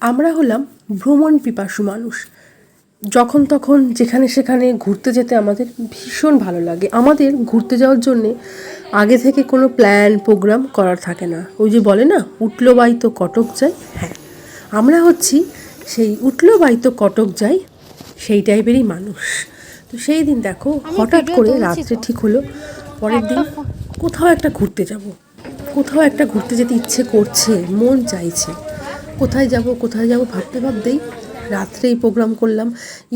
আমরা হলাম ভ্রমণ পিপাসু মানুষ। যখন তখন যেখানে সেখানে ঘুরতে যেতে আমাদের ভীষণ ভালো লাগে। আমাদের ঘুরতে যাওয়ার জন্যে আগে থেকে কোনো প্ল্যান প্রোগ্রাম করার থাকে না। ওই যে বলে না, উঠলো বাই তো কটক যাই। হ্যাঁ, আমরা হচ্ছি সেই উঠলো বাই তো কটক যাই সেই টাইপেরই মানুষ। তো সেই দিন দেখো হঠাৎ করে রাত্রে ঠিক হলো পরের দিন কোথাও একটা ঘুরতে যাব। কোথাও একটা ঘুরতে যেতে ইচ্ছে করছে, মন চাইছে। কোথায় যাব ভাবতে ভাবতেই রাত্রেই প্রোগ্রাম করলাম।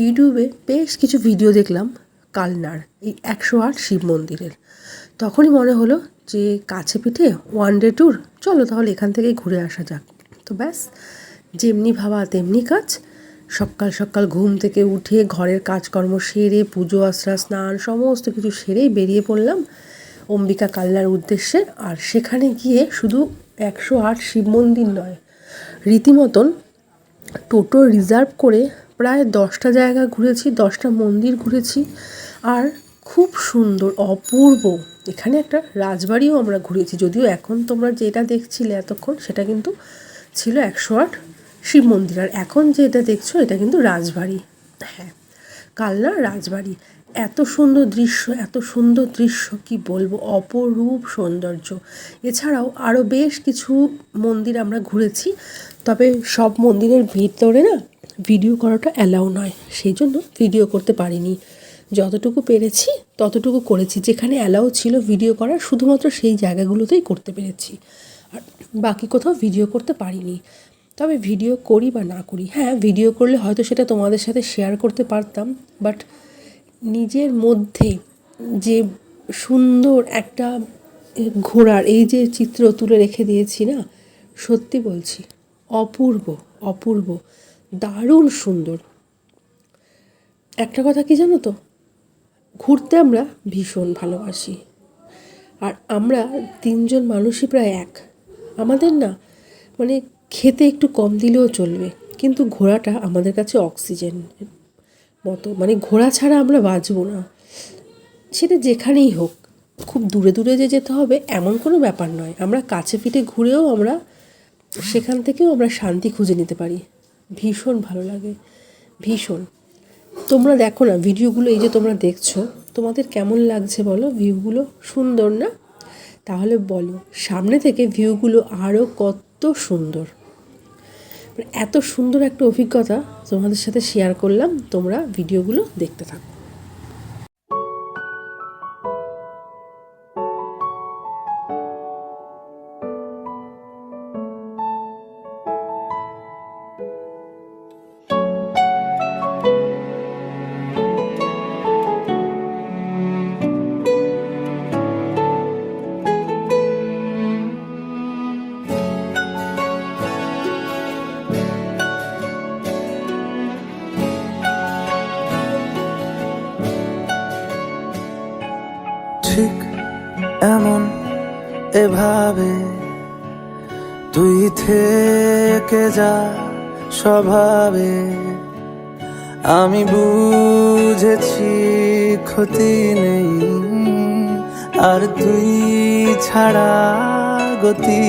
ইউটিউবে বেশ কিছু ভিডিও দেখলাম কালনার এই 108 শিব মন্দিরের। তখনই মনে হলো যে কাছে পিঠে ওয়ান ডে ট্যুর, চলো তাহলে এখান থেকেই ঘুরে আসা যাক। তো ব্যাস, যেমনি ভাবা তেমনি কাজ। সকাল সকাল ঘুম থেকে উঠে ঘরের কাজকর্ম সেরে পুজো আশ্রা স্নান সমস্ত কিছু সেরেই বেরিয়ে পড়লাম অম্বিকা কালনার উদ্দেশ্যে। আর সেখানে গিয়ে শুধু 108 শিব মন্দির নয়, রীতিমতন টোটো রিজার্ভ করে প্রায় 10টা জায়গা ঘুরেছি, 10টা মন্দির ঘুরেছি। আর খুব সুন্দর অপূর্ব এখানে একটা রাজবাড়িও আমরা ঘুরেছি। যদিও এখন তোমরা যেটা দেখছিলে এতক্ষণ সেটা কিন্তু ছিল 108 শিব মন্দির, আর এখন যেটা দেখছো এটা কিন্তু রাজবাড়ি। হ্যাঁ, কালনা রাজবাড়ি। এত সুন্দর দৃশ্য কি বলবো, অপরূপ সৌন্দর্য। এছাড়াও আরও বেশ কিছু মন্দির আমরা ঘুরেছি, তবে সব মন্দিরের ভিতরে না ভিডিও করাটা অ্যালাউ নয়, সেই জন্য ভিডিও করতে পারিনি। যতটুকু পেরেছি ততটুকু করেছি। যেখানে অ্যালাউ ছিল ভিডিও করার শুধুমাত্র সেই জায়গাগুলোতেই করতে পেরেছি, আর বাকি কোথাও ভিডিও করতে পারিনি। তবে ভিডিও করি বা না করি, হ্যাঁ ভিডিও করলে হয়তো সেটা তোমাদের সাথে শেয়ার করতে পারতাম, বাট নিজের মধ্যে যে সুন্দর একটা ঘোড়ার এই যে চিত্র তুলে রেখে দিয়েছি না, সত্যি বলছি অপূর্ব দারুণ সুন্দর। একটা কথা কি জানো তো, ঘুরতে আমরা ভীষণ ভালোবাসি। আর আমরা 3জন মানুষই প্রায় এক। আমাদের না মানে খেতে একটু কম দিলেও চলবে, কিন্তু ঘোরাটা আমাদের কাছে অক্সিজেন মতো। মানে ঘোরা ছাড়া আমরা বাঁচবো না, সেটা যেখানেই হোক। খুব দূরে দূরে যে যেতে হবে এমন কোনো ব্যাপার নয়, আমরা কাছে পিঠে ঘুরেও আমরা সেখান থেকেও আমরা শান্তি খুঁজে নিতে পারি। ভীষণ ভালো লাগে, ভীষণ। তোমরা দেখো না ভিডিওগুলো, এই যে তোমরা দেখছো, তোমাদের কেমন লাগছে বলো? ভিউগুলো সুন্দর না? তাহলে বলো সামনে থেকে ভিউগুলো আরও কত সুন্দর। এত সুন্দর একটা অভিজ্ঞতা তোমাদের সাথে শেয়ার করলাম, তোমরা ভিডিওগুলো দেখতে থাকো। ঠিক এমন এভাবে তুই থেকে যা স্বভাবে, আমি বুঝেছি ক্ষতি নেই আর তুই ছাড়া গতি